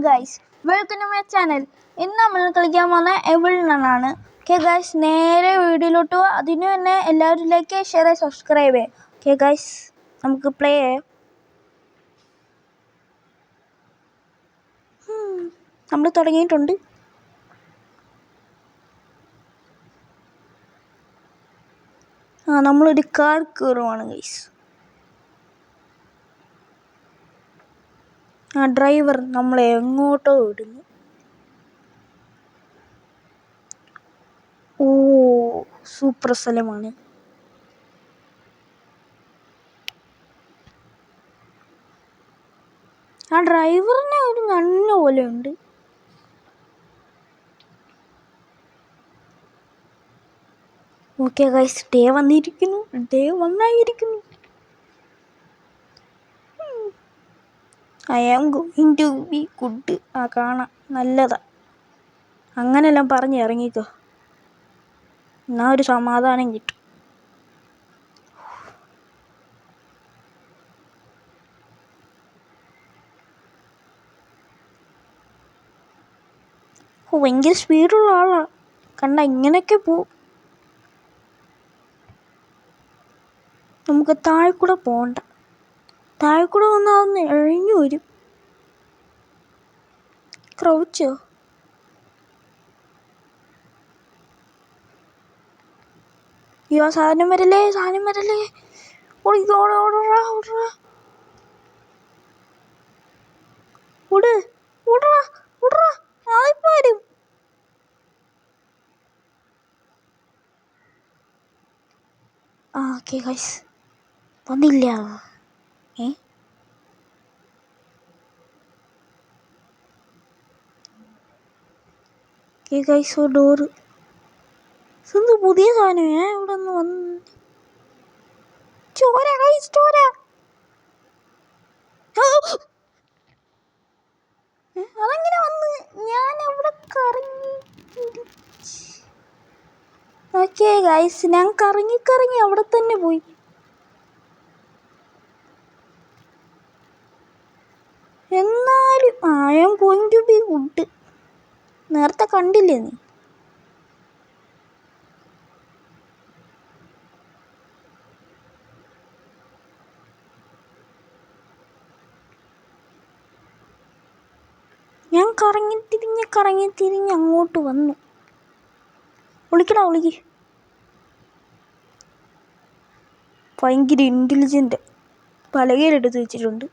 Guys, welcome to my channel. ഇന്ന് നമ്മൾ കളിക്കാൻ പോകുന്ന എവിൾ നണ്ണാണ്. ഓക്കെ ഗൈസ്, നേരെ വീഡിയോയിലോട്ട് പോവാം. അതിന് തന്നെ എല്ലാവരും ലൈക്ക്, ഷെയർ, സബ്സ്ക്രൈബ് ചെയ്യാം. ഓക്കെ ഗൈസ്, നമുക്ക് പ്ലേ ചെയ്യാം. നമ്മൾ തുടങ്ങിയിട്ടുണ്ട്. നമ്മളൊരു കാർ കയറുവാണ് ഗൈസ്. ഡ്രൈവർ നമ്മളെ എങ്ങോട്ടോ വിടുന്നു. ഓ, സൂപ്പർ സ്ഥലമാണ്. ആ ഡ്രൈവറിനെ ഒരു നല്ല പോലെ ഉണ്ട്. ഓക്കെ ഗൈസ്, ഡേ വന്നായിരിക്കുന്നു. I am going to be good. കാണാം, നല്ലതാ. അങ്ങനെല്ലാം പറഞ്ഞ് ഇറങ്ങിക്കോ, എന്നാ ഒരു സമാധാനം കിട്ടും. ഭയങ്കര സ്പീഡുള്ള ആളാ, കണ്ട ഇങ്ങനെയൊക്കെ പോവും. നമുക്ക് താഴെ കൂടെ പോകണ്ട. താഴെ കൂടെ വന്നാൽ ഒന്ന് എഴിഞ്ഞു വരും. ക്രൗച്ചോ? അയ്യോ, സാധനം വരല്ലേ. വരും. ഓക്കെ ഗൈസ്, വന്നില്ല. ഗൈസ്, ഡോറ് പുതിയ സാധനം. ഇവിടെ ഒന്ന് വന്ന് ചോര ഗൈസ്, ചോര. അതെങ്ങനെ വന്ന്? ഞാൻ അവിടെ കറങ്ങി. ഓക്കെ ഗൈസ്, ഞാൻ കറങ്ങി അവിടെ തന്നെ പോയി. എന്നാലും I am going to be good. നേരത്തെ കണ്ടില്ലേ നീ? ഞാൻ കറങ്ങി തിരിഞ്ഞ് അങ്ങോട്ട് വന്നു. വിളിക്ക്. ഭയങ്കര ഇൻ്റലിജൻ്റ്. പലകയിലെടുത്ത് വെച്ചിട്ടുണ്ട്.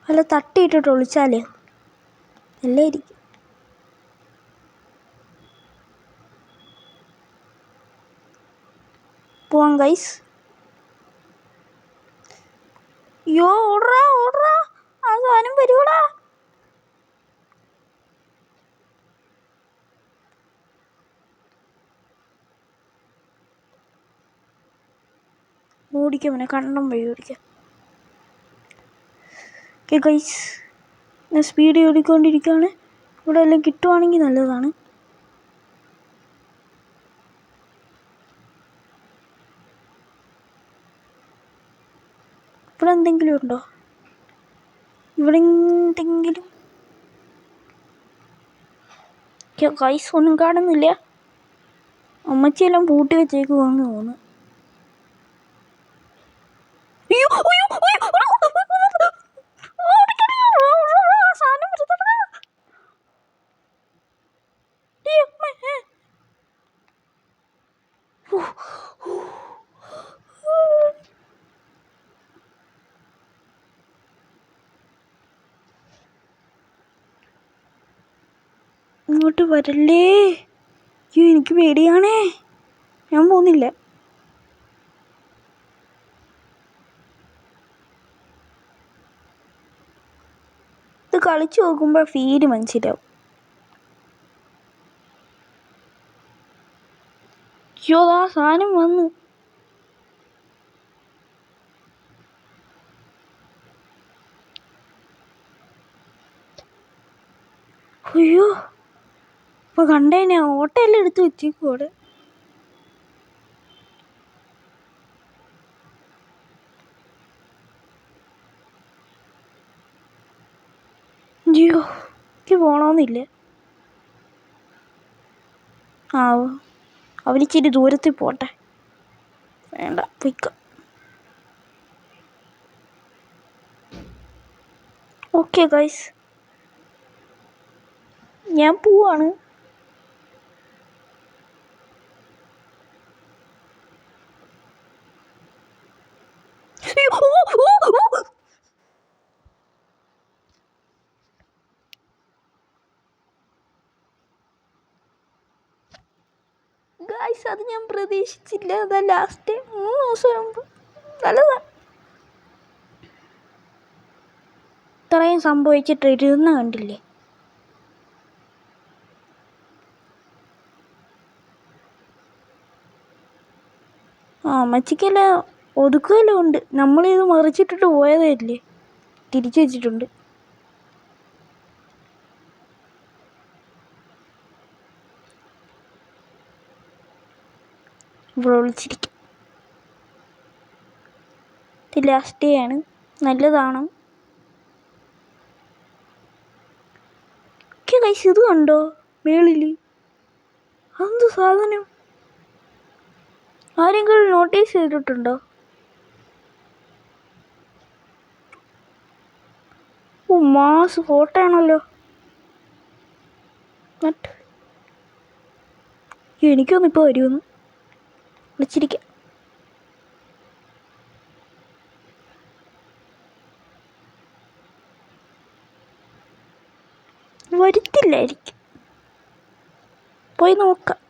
അല്ല, തട്ടിയിട്ടിട്ട് ഒളിച്ചാലേ നല്ലായിരിക്കും. പോവാം ഗൈസ്. യോ, ഓടറാ. ആ സാധനം വരുവടാ. ഓടിക്കാം, അവനെ കണ്ണം വഴി ഓടിക്കാം. ഓക്കെ ഗൈസ്, ഞാൻ സ്പീഡ് ഓടിക്കൊണ്ടിരിക്കുകയാണ്. ഇവിടെ എല്ലാം കിട്ടുവാണെങ്കിൽ നല്ലതാണ്. ഇവിടെ എന്തെങ്കിലും ഉണ്ടോ? ഇവിടെ എന്തെങ്കിലും? ഗൈസ്, ഒന്നും കാണുന്നില്ല. അമ്മച്ചിയെല്ലാം പൂട്ടി വെച്ചേക്കുവാന്ന് തോന്നുന്നു. ഇങ്ങോട്ട് വരല്ലേ. അയ്യോ, എനിക്ക് പേടിയാണേ. ഞാൻ പോകുന്നില്ല. ഇത് കളിച്ചു നോക്കുമ്പോൾ ഫീല് മനസ്സിലാവും. അയ്യോ, ആ സാധനം വന്നു. അയ്യോ, ഇപ്പോൾ കണ്ടേനെ, ഓട്ടയെല്ലാം എടുത്ത് വെച്ചേക്കും അവിടെ. അയ്യോ എനിക്ക് പോകണമെന്നില്ല. ആ അവരിച്ചിരി ദൂരത്തിൽ പോട്ടെ. വേണ്ട പൊയ്ക്ക. ഓക്കെ ഗൈസ്, ഞാൻ പോവാണ്. ഗൈസ് അത് ഞാൻ പ്രതീക്ഷിച്ചില്ല. അതാ ലാസ്റ്റ് 3 ദിവസം മുമ്പ്. നല്ലതാ. ഇത്രയും സംഭവിച്ചിട്ട് ഇരുന്ന് കണ്ടില്ലേ. അമ്മച്ചിക്കെല്ലാം ഒതുക്കുമല്ലോ ഉണ്ട്. നമ്മളിത് മറിച്ചിട്ടിട്ട് പോയതല്ലേ, തിരിച്ചു വെച്ചിട്ടുണ്ട്. ഇവിടെ വിളിച്ചിരിക്കും. ഇത് ലാസ്റ്റ് ഡേ ആണ്. നല്ലതാണ്. ഓക്കെ ഗൈസ്, ഇത് കണ്ടോ മേളിൽ? അതെന്ത് സാധനം? ആരെങ്കിലും നോട്ടീസ് ചെയ്തിട്ടുണ്ടോ? ഓ മാസ് ഫോട്ടോ ആണല്ലോ. എനിക്കൊന്നും ഇപ്പോൾ വരുമെന്ന് വിളിച്ചിരിക്കാം. വരുത്തില്ലായിരിക്കും, പോയി നോക്കാം.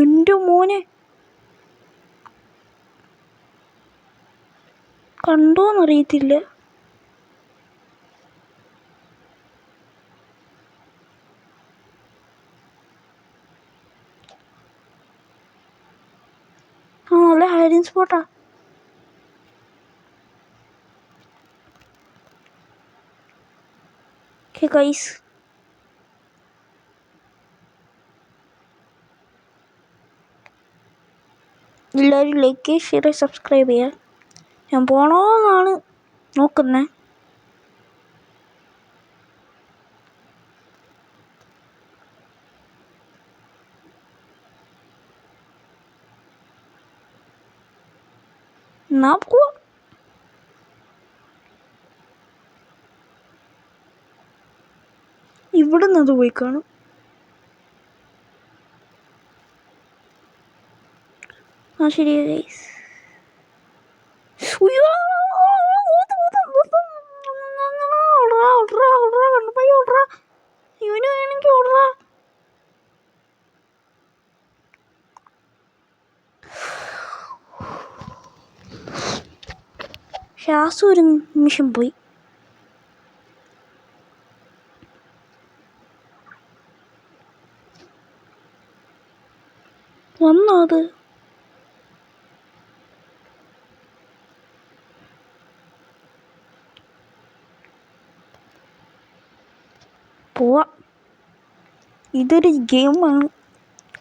എൻ്റെ മോനെ കണ്ടോന്നറിയത്തില്ല. നല്ല ഹൈഡിങ് സ്പോട്ടാ. ഓക്കെ ഗൈസ്, എല്ലാവരും ലൈക്ക്, ഷെയർ, സബ്സ്ക്രൈബ് ചെയ്യുക. ഞാൻ പോകണമെന്നാണ് നോക്കുന്നത്. എന്നാ പോവാം. ഇവിടുന്ന് അത് പോയി കാണും. ആ ശരി ഗൈസ്. ഇവന് വേണമെങ്കിൽ ഓടാ. ശ്വാസം ഒരു നിമിഷം പോയി. വന്നോ അത്? പോവാം. ഇതൊരു ഗെയിമാണ്,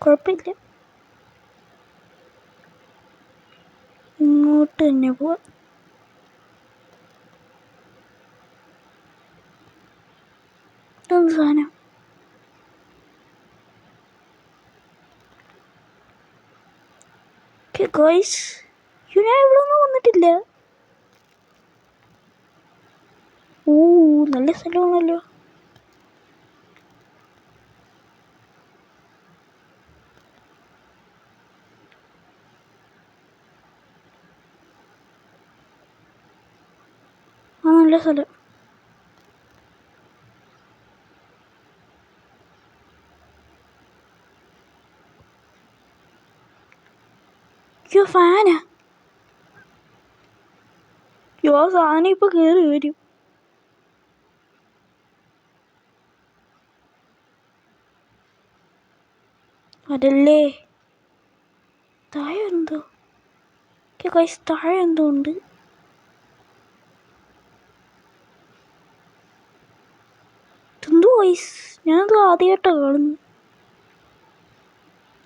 കുഴപ്പമില്ല. ഇങ്ങോട്ട് തന്നെ പോവാം. എന്ത് സാധനം? ഗോയ്സ്, ഞാൻ ഇവിടെ ഒന്നും വന്നിട്ടില്ല. ഓ നല്ല സ്ഥലമാണല്ലോ. നല്ല സ്ഥലം. ഫാനാ. സാധനം ഇപ്പൊ കേറി വരും. അതല്ലേ താഴെ എന്തോ. താഴെ എന്തോ ഉണ്ട്. എന്തോ ഞാനത് ആദ്യമായിട്ടാണ് കാണുന്നു.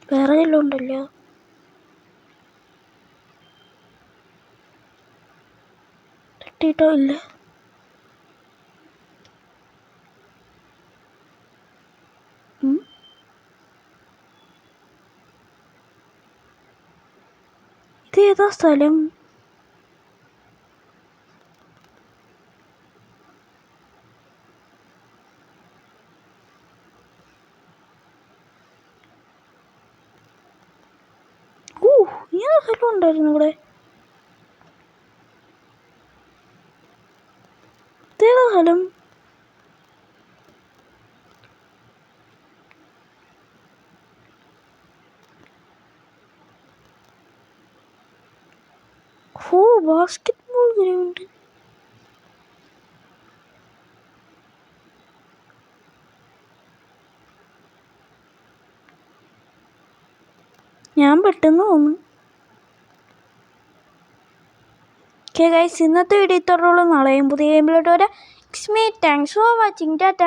വേറെ എല്ലാം ഉണ്ടല്ലോ. തട്ടിയിട്ടോ ഇല്ല. ഇതേതാ സ്ഥലം? ഇങ്ങനെ സ്ഥലം ഉണ്ടായിരുന്നു ഇവിടെ. ഇതേതാ സ്ഥലം? Basket ball ground. ഞാൻ പെട്ടെന്ന് തോന്നു. ഓക്കെ ഗൈസ്, ഇന്നത്തെ വീഡിയോ ഇത്രയുള്ളൂ. നാളെയും പുതിയ ഗെയിമിലോട്ട് വരാം. Thanks for watching. ടാറ്റ.